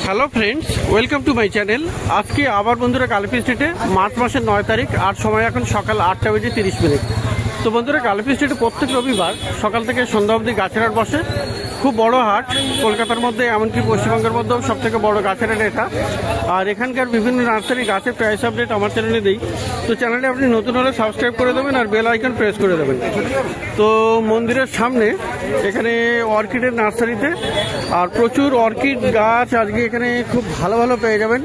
Hello friends welcome to my channel. आज के आबार बंधुरा कालीपी स्ट्रीटे मार्च मासेर 9 तारीख और समय एखन सकाल 8टा बेजे 30 मिनट। तो बंधुरा कालीपी स्ट्रीटे प्रत्येक रविवार सकाल থেকে সন্ধ্যা অবধি গাছের হাট বসে। খুব বড় হাট, কলকাতার মধ্যে এমনকি পশ্চিমবঙ্গের মধ্যেও সবথেকে বড় গাছের হাট এটা। আর এখানকার বিভিন্ন নার্সারি গাছের প্রাইস আপডেট আমার চ্যানেলে দেই। তো চ্যানেলে আপনি নতুন হলে সাবস্ক্রাইব করে দেবেন আর বেল আইকন প্রেস করে দেবেন। তো মন্দিরের সামনে এখানে অর্কিডের নার্সারিতে আর প্রচুর অর্কিড গাছ আজকে এখানে খুব ভালো ভালো পেয়ে যাবেন।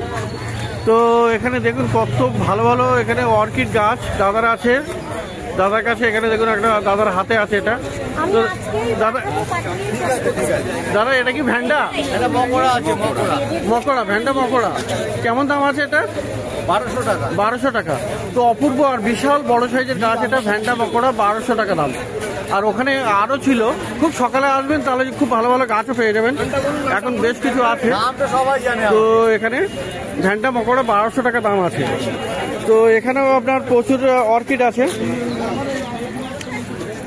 তো এখানে দেখুন কত ভালো ভালো এখানে অর্কিড গাছ দাদার আছে। দাদার কাছে এখানে দেখুন একটা দাদার হাতে আছে এটা। তো দাদা দাদা এটা কি ভ্যান্ডা? এটা মকড়া আছে, মকড়া ভ্যান্ডা মকড়া কেমন দাম আছে এটা? 1200 টাকা। 1200 টাকা। তো অপূর্ব আর বিশাল বড় সাইজের গাছ এটা ভ্যান্ডা মকড়া 1200 টাকা দাম। আর ওখানে আরো ছিল, খুব সকালে আসবেন তাহলে খুব ভালো ভালো গাছও পেয়ে যাবেন। এখন বেশ কিছু আছে, সবাই জানে। তো এখানে ভ্যান্ডা মকড়া 1200 টাকা দাম আছে। তো এখানেও আপনার প্রচুর অর্কিড আছে।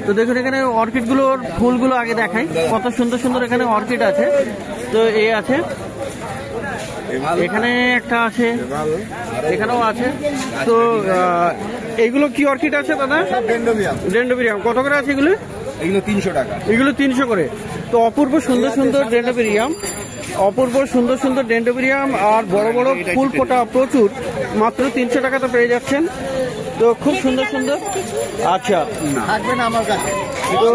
তো দেখুন এখানে অর্কিডগুলোর ফুলগুলো আগে দেখাই, কত সুন্দর সুন্দর এখানে অর্কিড আছে। তো এই আছে, এখানে একটা আছে, এখানেও আছে। তো এইগুলো কি অর্কিড আছে দাদা? ডেন্ড্রোবিয়াম। কত করে আছে এগুলো? এগুলো 300 টাকা। এগুলো 300 করে। তো অপূর্ব সুন্দর সুন্দর ডেন্ড্রোবিয়াম, অপূর্ব সুন্দর সুন্দর ডেন্ড্রোবিয়াম আর বড় বড় ফুল ফোটা প্রচুর, মাত্র 300 টাকাতে পেয়ে যাচ্ছেন। তো খুব সুন্দর সুন্দর। আচ্ছা থাকবে না আমার কাছে। তো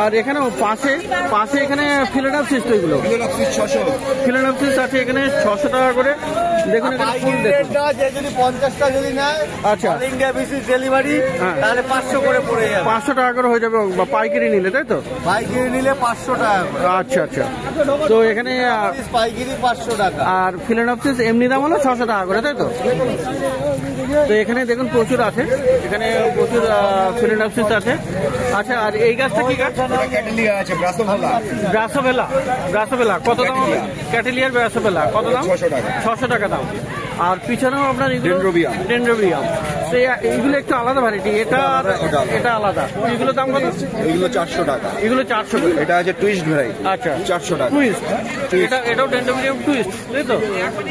আর এখানেও পাশে পাশে এখানে ফিলাডেলফিয়া, তো এগুলো ফিলাডেলফিয়া আছে এখানে 600 টাকা করে। দেখুন এখানে ফুল দেখুন। যদি 50টা যদি নেয়, আচ্ছা ইন্ডিয়া বিসিস ডেলিভারি, তাহলে 500 করে পড়ে যাবে। 500 টাকা করে হয়ে যাবে পাইকারি নিলে, তাই তো? পাইকারি নিলে 500 টাকা। আচ্ছা আচ্ছা। তো এখানে পাইকারি 500 টাকা আর ফিলাডেলফিয়া এমনি দাম হলো 600 টাকা করে, তাই তো? তো এখানে দেখুন প্রচুর আছে, এখানে প্রচুর ফিলাডেলফিয়া আছে। আচ্ছা আর এই গাছটা কি গাছ? ক্যাটেলিয়া আছে, ব্রাসোভেলা। ব্রাসোভেলা কত দাম? ক্যাটেলিয়ার ব্রাসোভেলা কত দাম? 600 টাকা দাম। আর পিছনেও আপনার ডেন্ড্রোবিয়াম। তো এইগুলো একটু আলাদা ভ্যারাইটি, এটা এটা আলাদা। এগুলো দাম কত? এগুলো 400 টাকা। এগুলো 400 করে। এটা আছে টুইস্ট ভ্যারাইটি। আচ্ছা 400 টাকা। টুইস্ট, এটাও ডেন্ড্রোবিয়াম টুইস্ট, তাই তো?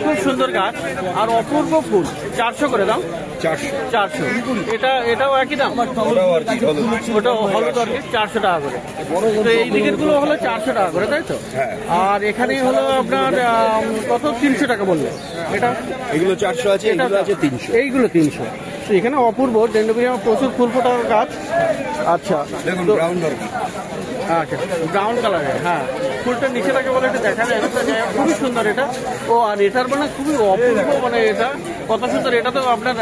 খুব সুন্দর গাছ আর অপূর্ব ফুল। 400 করে দাম। 400। এটাও একই দাম? ওটা হলুদ অর্কিড 400 টাকা করে। তো এই দিকের গুলো হলো 400 টাকা করে, তাই তো? আর এখানে হলো আপনার কত? 300 টাকা বললে। এটা এগুলো 400 আছে, এগুলো আছে 300। এইগুলো 300। তো এখানে অপূর্ব ডেন্ড্রোবিয়াম প্রচুর ফুল ফোটার গাছ। আচ্ছা দেখুন ব্রাউন অর্কিড। আচ্ছা ব্রাউন কালারের, হ্যাঁ ফুলটা নিচে থাকে বলে এটা দেখা যায় না। খুবই সুন্দর এটা। ও আর এটার মানে খুবই অপূর্ব, মানে এটা কত সুন্দর। এটা তো আপনার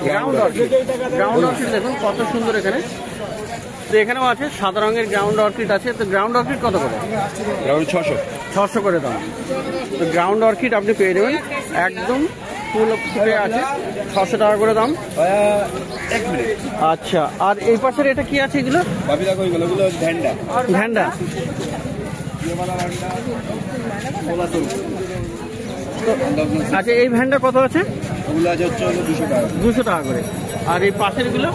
গ্রাউন্ড অর্কিড। গ্রাউন্ড অর্কিড দেখুন কত সুন্দর এখানে। তো এখানেও আছে সাদা রঙের গ্রাউন্ড অর্কিড আছে। তো গ্রাউন্ড অর্কিড কত করে? গ্রাউন্ড 600 করে দাম। তো গ্রাউন্ড অর্কিড আপনি পেয়ে যাবেন একদম ফুল ফুটে আছে, 600 টাকা করে দাম। আচ্ছা আর এই পাশের এটা কি আছে? এগুলো ভ্যান্ডা। আচ্ছা এই ভ্যান্ডা কত আছে? 200 টাকা করে। আর এই পাশের গুলো?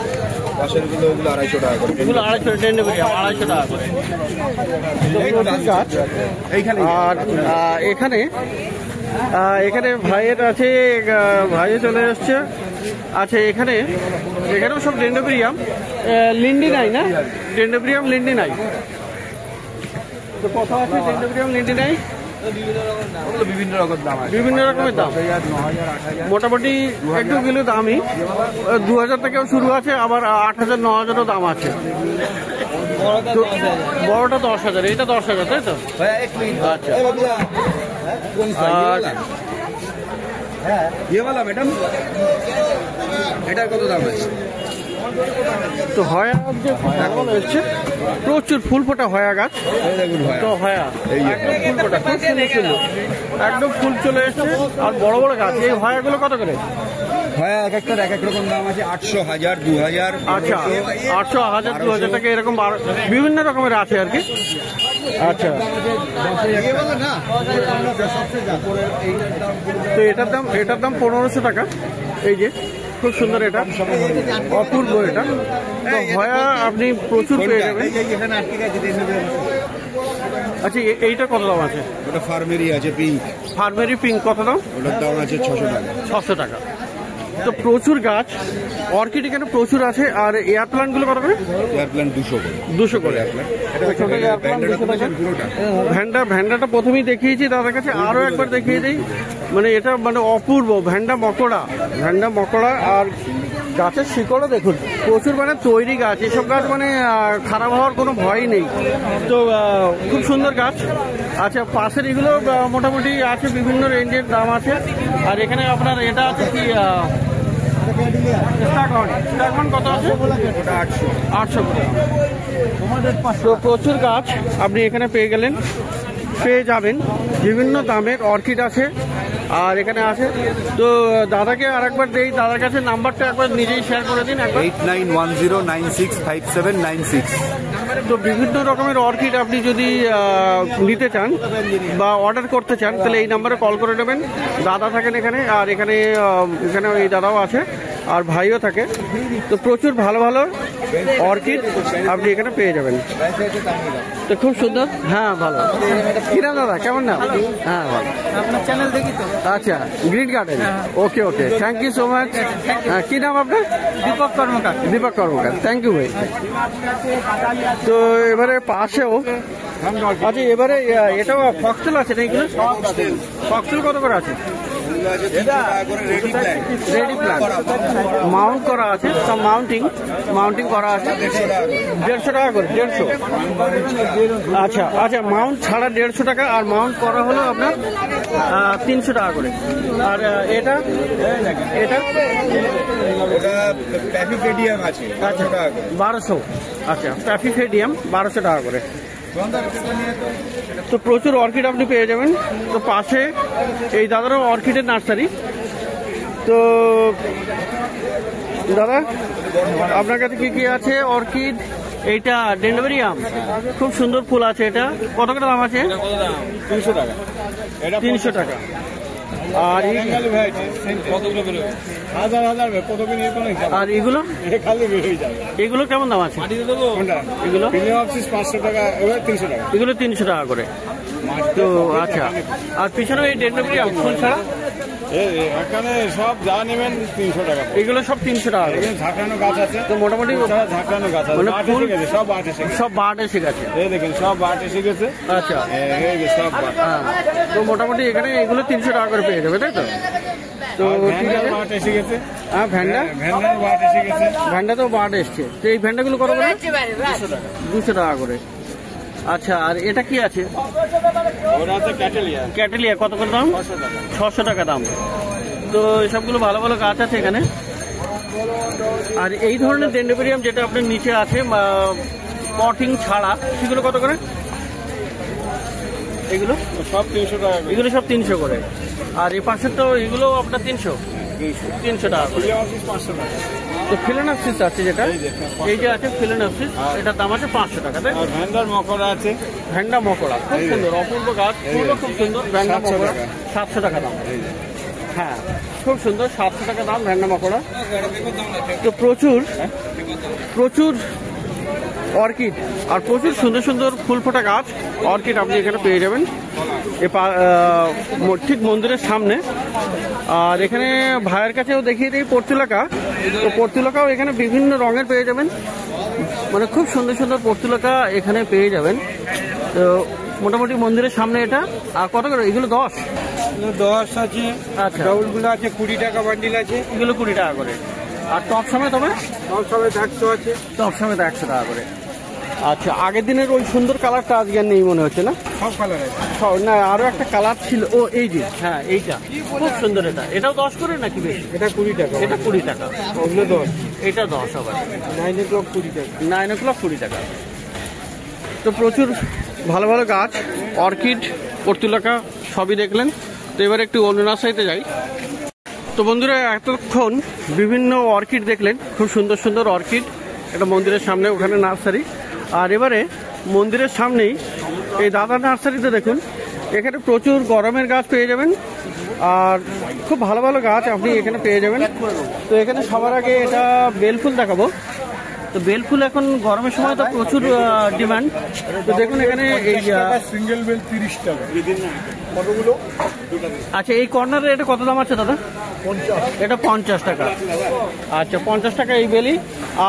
ওগুলো 250 টাকা করে। এগুলো 250 ডেন্ড্রোবিয়াম 250 টাকা করে। আর এখানে এখানে ভাইয়ের আছে, ভাইয়ে চলে এসছে। আচ্ছা এখানেও সব ডেন্ড্রোবিয়াম। লিন্ডি নাই না? ডেন্ড্রোবিয়াম লিন্ডি নাই। তো কত আছে ডেন্ড্রোবিয়াম লিন্ডি নাই? বিভিন্ন রকম দাম আছে, বিভিন্ন রকমের দাম। মোটামুটি একটু গেলে দামই 2000 থেকেও শুরু আছে, আবার 8000 9000ও দাম আছে। বড়টা 10,000, এটা 10,000, তাই তো? আচ্ছা ম্যাডাম এটা কত দাম আছে? তো হয়া যে এখন এসছে প্রচুর ফুল ফোটা হয়া গাছ। তো হয়া একদম ফুল ফোটা, খুব সুন্দর সুন্দর একদম ফুল চলে এসছে আর বড় বড় গাছ। এই হয়াগুলো কত করে? হয়া এক একটার এক এক রকম দাম আছে, 800, 1000, 2000। আচ্ছা 800, 1000, 2000 টাকা এরকম বিভিন্ন রকমের আছে আর কি। আচ্ছা তো এটার দাম 1500 টাকা। এই যে খুব সুন্দর, এটা অপূর্ব। এটা তো হয়া আপনি প্রচুর পেয়ে যাবেন। আচ্ছা এইটা কত দাম আছে? ওটা ফার্মেরি আছে পিঙ্ক। ফার্মেরি পিঙ্ক কত দাম? ওটার দাম আছে 600 টাকা। 600 টাকা। তো প্রচুর গাছ অর্কিড এখানে প্রচুর আছে। আর এয়ার প্লান্ট গুলো কত করে? এয়ার প্ল্যান্ট 200 করে। 200 করে। ভ্যান্ডাটা প্রথমেই দেখিয়েছি তাদের কাছে, আরো একবার দেখিয়ে দিই। মানে এটা মানে অপূর্ব ভ্যান্ডা মকড়া। আর গাছের শিকড়ও দেখুন প্রচুর, মানে তৈরি গাছ। এসব গাছ মানে খারাপ হওয়ার কোনো ভয়ই নেই। তো খুব সুন্দর গাছ। আচ্ছা পাশের এগুলো মোটামুটি আছে, বিভিন্ন রেঞ্জের দাম আছে। আর এখানে আপনার এটা আছে কি স্টাগন কত আছে? 800 করে। তো প্রচুর গাছ আপনি এখানে পেয়ে যাবেন। বিভিন্ন দামের অর্কিড আছে আর এখানে আছে। তো দাদাকে আরেকবার দেই, দাদার কাছে নাম্বারটা একবার নিজেই শেয়ার করে দিন একবার। 8910965796। তো বিভিন্ন রকমের অর্কিড আপনি যদি নিতে চান বা অর্ডার করতে চান তাহলে এই নাম্বারে কল করে নেবেন। দাদা থাকেন এখানে, আর এখানে এই দাদাও আছে আর ভাইও থাকে। তো প্রচুর ভালো ভালো অর্কিড আপনি এখানে পেয়ে যাবেন। তো খুব সুন্দর। হ্যাঁ ভালো। কিরাম দাদা কেমন না? হ্যাঁ ভালো। আপনার চ্যানেল দেখি তো। আচ্ছা green garden. Okay thank you so much. কি নাম আপনার? দীপক কর্মকার। থ্যাংক ইউ ভাই। তো এবারে পাশেও আচ্ছা, এবারে এটাও ফক্সেল আছে না? এগুলো ফক্সেল কত করে আছে? রেডি প্ল্যান্ট মাউন্ট করা আছে, সব মাউন্টিং করা আছে। 150 টাকা করে। 150। আচ্ছা মাউন্ট ছাড়া 150 টাকা, আর মাউন্ট করা হলো আপনার 300 টাকা করে। আর এটা প্যাফিফেডিয়াম আছে 1200। আচ্ছা প্যাফিফেডিয়াম 1200 টাকা করে। তো প্রচুর অর্কিড আপনি পেয়ে যাবেন। তো পাশে এই দাদারও অর্কিডের নার্সারি। তো দাদা আপনার কাছে কি আছে? অর্কিড, এইটা ডেন্ডাবেরিয়াম, খুব সুন্দর ফুল আছে। এটা কত করে দাম আছে? 300 টাকা। 300 টাকা। আর আর এগুলো কেমন দাম আছে? এগুলো 500 টাকা, 300 টাকা। এগুলো 300 টাকা করে। তো আচ্ছা, আর পিছনে এই ডেন্ডাবেরিয়াম ফুল ছাড়া এখানে সব যা নেবেন 300 টাকা। এগুলো সব 300 টাকা করে। ঝাঁকানো গাছ আছে। তো মোটামুটি ঝাঁকানো গাছ আছে, মানে ফুল সব বাট এসে গেছে। সব বাট এসে গেছে। এই দেখেন সব বাট এসে গেছে। আচ্ছা সব বাট। তো মোটামুটি এখানে এগুলো 300 টাকা করে পেয়ে যাবে, তাই তো? তো ঠিক আছে। বাট এসে গেছে। হ্যাঁ ভ্যান্ডার বাট এসে গেছে। ভ্যান্ডা তো বাট এসছে। তো এই ভ্যান্ডাগুলো কত করে? 200 টাকা করে। আচ্ছা আর এটা কি আছে? ক্যাটেলিয়া কত করে দাম? 600 টাকা দাম। তো সবগুলো ভালো ভালো গাছ আছে এখানে। আর এই ধরনের ডেন্ডাবেরিয়াম যেটা আপনার নিচে আছে পটিং ছাড়া, সেগুলো কত করে? এগুলো সব 300 টাকা। এগুলো সব 300 করে। আর এই পাশের তো এগুলো আপনার 300 টাকা করে। 500 টাকা। তো ফিলোনাপসিস আছে যেটা, এই যে আছে ফিলোনাপসিস, এটার দাম আছে 500 টাকা। তাই ভ্যান্ডার মকড়া আছে। ভ্যান্ডা মকড়া খুব সুন্দর, অপূর্ব গাছ, ফুলও খুব সুন্দর। ভ্যান্ডা মকড়া 700 টাকা দাম। হ্যাঁ খুব সুন্দর, 700 টাকা দাম ভ্যান্ডা মকড়া। তো প্রচুর অর্কিড আর প্রচুর সুন্দর সুন্দর ফুল ফোটা গাছ অর্কিড আপনি এখানে পেয়ে যাবেন ঠিক মন্দিরের সামনে। আর এখানে ভাইয়ের কাছেও দেখিয়ে দিই পর্তুলাকা। তো পর্তুলাকাও এখানে বিভিন্ন রঙের পেয়ে যাবেন, মানে খুব সুন্দর সুন্দর পর্তুলাকা এখানে পেয়ে যাবেন। তো মোটামুটি মন্দিরের সামনে এটা। আর কত করে এগুলো? 10 আছে। আচ্ছা ডাউলগুলো আছে 20 টাকা বান্ডিল আছে। এগুলো 20 টাকা করে। আর টপ সময় সব 100 আছে। টপ সময় 100 টাকা করে। আচ্ছা আগের দিনের ওই সুন্দর কালারটা আজকে নেই মনে হচ্ছে না? সব কালার আছে। না আরো একটা কালার ছিল। ও এই যে, হ্যাঁ এইটা খুব সুন্দর। এটাও 10 করে নাকি বেশি? এটা 20 টাকা। এটা 20 টাকা। ওগুলো 10। এটা 10 আবার 9 o'clock 20 টাকা। 9 o'clock 20 টাকা। তো প্রচুর ভালো ভালো গাছ অর্কিড পর্তুলাকা সবই দেখলেন। তো এবার একটু অন্য নার্সারিতে যাই। তো বন্ধুরা এতক্ষণ বিভিন্ন অর্কিড দেখলেন, খুব সুন্দর সুন্দর অর্কিড। এটা মন্দিরের সামনে, ওখানে নার্সারি। আর এবারে মন্দিরের সামনেই এই দাদা নার্সারিতে দেখুন, এখানে প্রচুর গরমের গাছ পেয়ে যাবেন আর খুব ভালো ভালো গাছ আপনি এখানে পেয়ে যাবেন। তো এখানে সবার আগে এটা বেলফুল দেখাবো। তো বেলফুল এখন গরমের সময় তো প্রচুর ডিমান্ড। তো দেখুন এখানে এই সিঙ্গেল বেল 30 টাকা কতগুলো। আচ্ছা, এই কর্নারে এটা কত দাম আছে দাদা? 50 এটা 50 টাকা। আচ্ছা, 50 টাকা এই বেলি।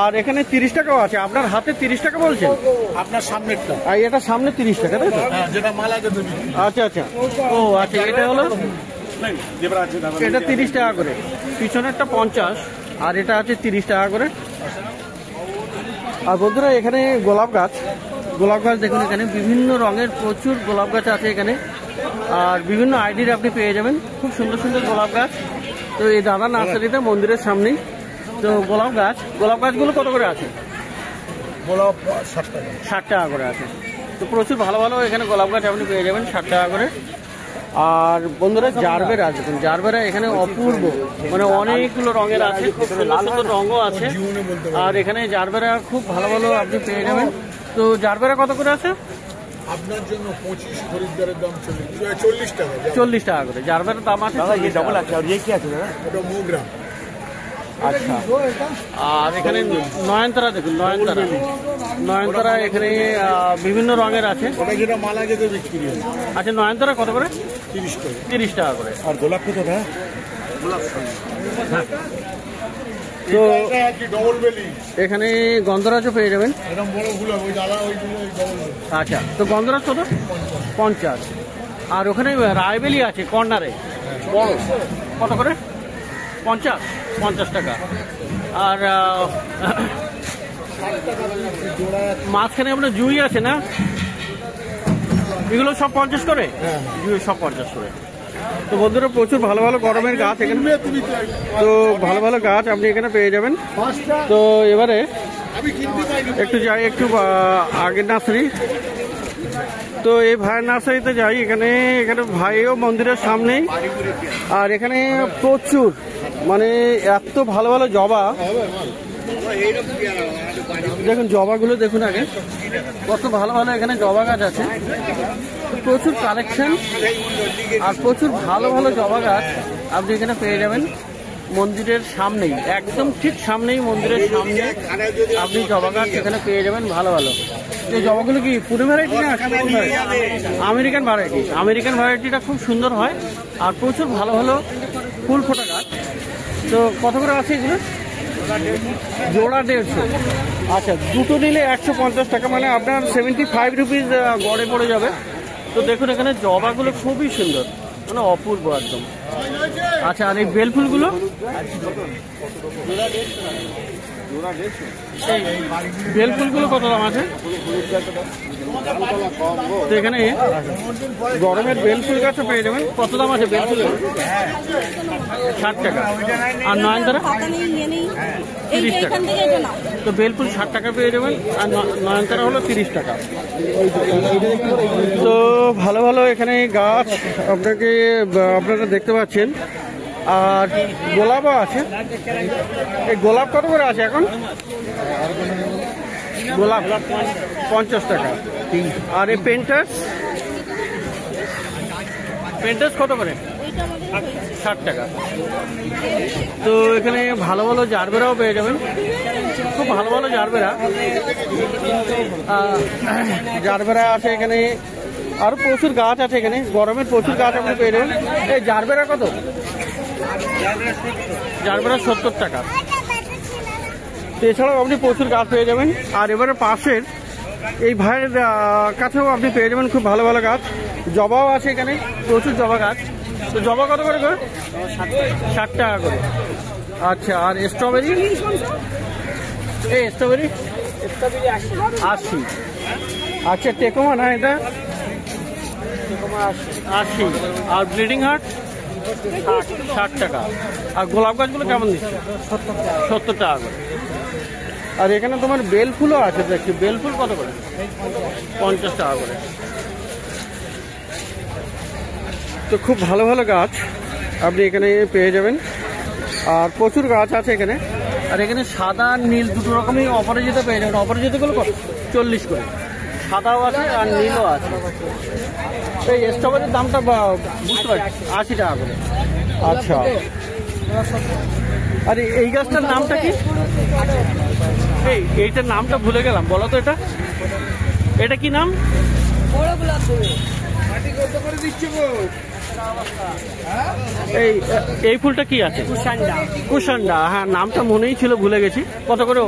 আর এখানে 30 টাকাও আছে। আপনার হাতে 30 টাকা বলছেন? আপনার সামনেরটা। আর এটা সামনে 30 টাকা, তাই তো? হ্যাঁ, যেটা মালা যেতে আচ্ছা আচ্ছা, ও আচ্ছা, এটা হলো এটা 30 টাকা করে, পিছনেরটা 50 আর এটা আছে 30 টাকা করে। আর বন্ধুরা এখানে গোলাপ গাছ দেখুন, এখানে বিভিন্ন রঙের প্রচুর গোলাপ গাছ আছে এখানে, আর বিভিন্ন আইডির আপনি পেয়ে যাবেন। খুব সুন্দর সুন্দর গোলাপ গাছ। তো এই দাদা নার্সারিতে মন্দিরের সামনেই। তো গোলাপ গাছগুলো কত করে আছে? গোলাপ 60 টাকা। 60 টাকা করে আছে। তো প্রচুর ভালো ভালো এখানে গোলাপ গাছ আপনি পেয়ে যাবেন 60 টাকা করে। আর বন্ধুরা জারবেরা আছে, জারবেরা এখানে অপূর্ব, মানে অনেকগুলো রঙের আছে, খুব সুন্দর সুন্দর রঙও আছে। আর এখানে জারবেরা খুব ভালো ভালো আপনি পেয়ে যাবেন। তো জারবেরা কত করে আছে? আপনার জন্য 25, খরিদ্দারের দাম 40 টাকা। 40 টাকা করে জারবেরার দাম আছে। ডবল আছে। আর এই কি আছে দাদা? এটা মোগরা। আচ্ছা, আর এখানে নয়নতারা দেখুন, নয়নতারা এখানে বিভিন্ন রঙের আছে। ওটা যেটা মালা যেতে বিক্রি হয়। আচ্ছা, নয়নতারা কত করে? 30 টাকা। 30 টাকা করে। আর গোলাপ কত টাকা? গোলাপ তো ডবল বেলি। এখানে গন্ধরাজও পেয়ে যাবেন। এরকম বড় ফুল ওই দাদা ওইগুলো ডবল বেলি। আচ্ছা, তো গন্ধরাজ কত? 50। আর ওখানে রায়বেলি আছে কর্নারে বড়, কত করে? 50 টাকা। আর মাঝখানে আপনার জুই আছে না, এগুলো সব 50 করে? জুই সব 50 করে। তো বন্ধুরা প্রচুর ভালো ভালো গরমের গাছ এখানে, তো ভালো ভালো গাছ আপনি এখানে পেয়ে যাবেন। তো এবারে একটু যাই একটু আগের নার্সারি। তো এই ভাইয়ের নার্সারিতে যাই। এখানে ভাইও মন্দিরের সামনেই। আর এখানে প্রচুর, মানে এত ভালো ভালো জবা, দেখুন জবাগুলো দেখুন আগে, কত ভালো ভালো এখানে জবা গাছ আছে। প্রচুর কালেকশন আর প্রচুর ভালো ভালো জবা গাছ আপনি এখানে পেয়ে যাবেন মন্দিরের সামনেই, একদম ঠিক সামনেই, মন্দিরের সামনে আপনি জবা গাছ এখানে পেয়ে যাবেন ভালো ভালো। এই জবাগুলো কি পুরো ভ্যারাইটি না আমেরিকান ভ্যারাইটি? আমেরিকান ভ্যারাইটিটা খুব সুন্দর হয় আর প্রচুর ভালো ভালো ফুল ফোটা গাছ। তো কত করে আছে এগুলো? জোড়া 150। আচ্ছা, দুটো নিলে 150 টাকা, মানে আপনার 75 রুপিস গড়ে পড়ে যাবে। তো দেখুন এখানে জবাগুলো খুবই সুন্দর, মানে অপূর্ব একদম। আচ্ছা, আর এই বেলফুলগুলো? বেলফুলগুলো কত দাম আছে? তো এখানে গরমের বেলফুল গাছও পেয়ে যাবেন। কত দাম আছে বেলফুল? 60 টাকা। আর নয়নতারা 30 টাকা। তো বেলফুল 60 টাকা পেয়ে যাবেন, আর নয়নতারা হলো 30 টাকা। তো ভালো ভালো এখানে গাছ আপনারা দেখতে পাচ্ছেন। আর গোলাপও আছে। এই গোলাপ কত করে আছে এখন? গোলাপ 50 টাকা। আর এই পেন্টাস কত করে? 60 টাকা। তো এখানে ভালো ভালো জারবেরাও পেয়ে যাবেন, খুব ভালো ভালো জারবেরা আছে এখানে। আরো প্রচুর গাছ আছে এখানে, গরমের প্রচুর গাছ আপনি পেয়ে যাবেন। এই জারবেরা কত? জারবেরা 70 টাকা। এছাড়াও আপনি প্রচুর গাছ পেয়ে যাবেন। আর এবারে পাশের এই ভাইয়ের কাছেও আপনি পেয়ে যাবেন খুব ভালো ভালো গাছ। জবাও আছে এখানে, প্রচুর জবা গাছ। তো জবা কত করে? 60 টাকা করে। আচ্ছা, আর স্ট্রবেরি? এই স্ট্রবেরি 80। আচ্ছা, টেকোমা না এটা? 80। আর ব্লিডিং হার্ট 60 টাকা। আর গোলাপ গাছগুলো কেমন দিচ্ছে? 70 টাকা করে। আর এখানে তোমার বেল ফুলও আছে দেখছি। বেল ফুল কত করে? 50 টাকা করে। তো খুব ভালো ভালো গাছ আপনি এখানে পেয়ে যাবেন। আর প্রচুর গাছ আছে এখানে। আর এখানে সাদা আর নীল দুটো রকমই অপরাজিতা পেয়ে যাবেন। অপরাজিতাগুলো কত? 40 করে। সাদাও আছে আর নীলও আছে। এই স্ট্রবেরির দামটা বুঝতে পারছি 80 টাকা করে। আচ্ছা, আর এই গাছটার নামটা কি? এইটার নামটা ভুলে গেলাম, বলো তো এটা, এটা কি নাম? এই ফুলটা কি আছে? কুশান্ডা। হ্যাঁ, নামটা মনেই ছিল, ভুলে গেছি। কত করে?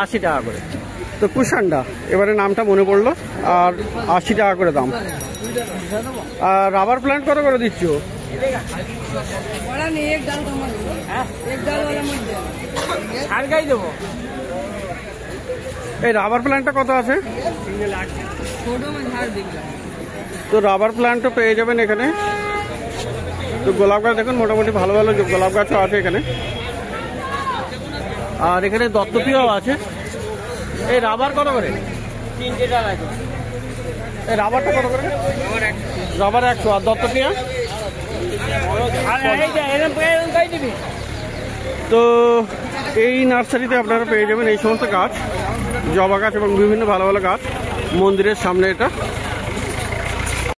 80 টাকা করে। তো কুশান্ডা এবারে নামটা মনে পড়লো, আর 80 টাকা করে দাম। আর রাবার প্ল্যান্ট কত করে দিচ্ছ? এই রাবার প্ল্যান্টটা কত আছে? তো রাবার প্ল্যান্টও পেয়ে যাবেন এখানে। তো গোলাপ গাছ দেখুন, মোটামুটি ভালো ভালো গোলাপ গাছও আছে এখানে। আর এখানে দত্তপিয়াও আছে। এই রাবার কত করে? 3 টাকা। এই রাবারটা কত করে? রাবার 100। আর দত্তপিয়া? তো এই নার্সারিতে আপনারা পেয়ে যাবেন এই সমস্ত গাছ, জবা গাছ এবং বিভিন্ন ভালো ভালো গাছ। মন্দিরের সামনে এটা।